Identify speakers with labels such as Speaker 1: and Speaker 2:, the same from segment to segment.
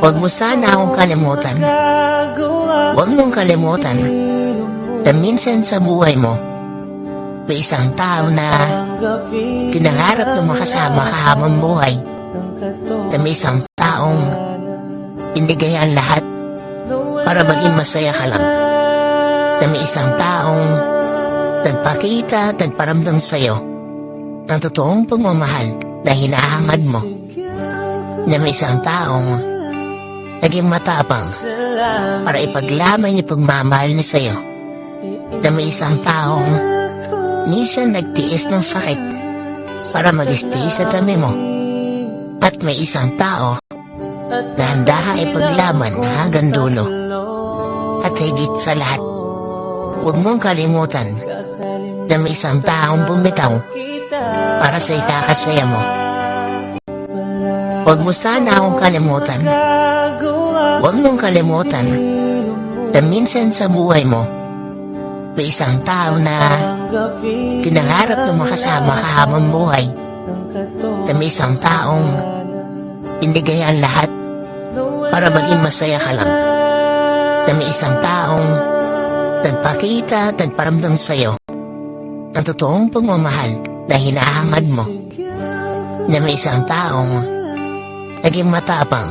Speaker 1: Huwag mo sana akong kalimutan. Huwag mong kalimutan na minsan sa buhay mo, may isang tao na pinangarap na makasama ka habang buhay. Na may isang taong binigay ang lahat para maging masaya ka lang. Na may isang taong nagpakita at nagparamdam sa'yo ng totoong pagmamahal na hinahangad mo. Na may isang taong naging matapang para ipaglaban yung pagmamahal niya sa'yo. Na may isang taong minsan nagtiis ng sakit para mag-stay sa tabi mo. At may isang tao na handa ka ipaglaban hanggang dulo. At higit sa lahat, huwag mong kalimutan na may isang taong bumitaw para sa ikakasaya mo. Huwag mo sana akong kalimutan. Huwag mong kalimutan na minsan sa buhay mo, may isang tao na pinangarap na makasama ka habang buhay. Na may isang taong binigay ang lahat para maging masaya ka lang. Na may isang taong nagpakita at nagparamdam sa'yo ng totoong pagmamahal na hinahangad mo. Na may isang taong naging matapang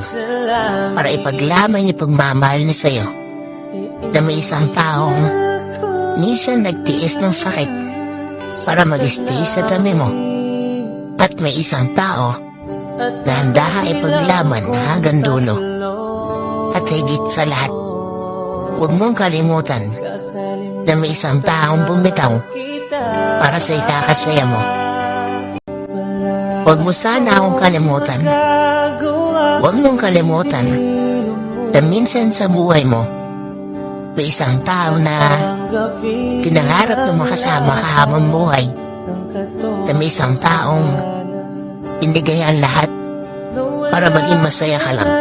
Speaker 1: para ipaglaban yung pagmamahal niya sa'yo. Na may isang taong minsan nagtiis ng sakit para mag-stay sa tabi mo. At may isang tao na handa ka ipaglaban hanggang dulo. At higit sa lahat, huwag mong kalimutan na may isang taong bumitaw para sa ikakasaya mo. Huwag mo sana akong kalimutan. Huwag mong kalimutan na minsan sa buhay mo, may isang tao na pinangarap na makasama ka habang buhay. Na may isang taong binigay ang lahat para maging masaya ka lang.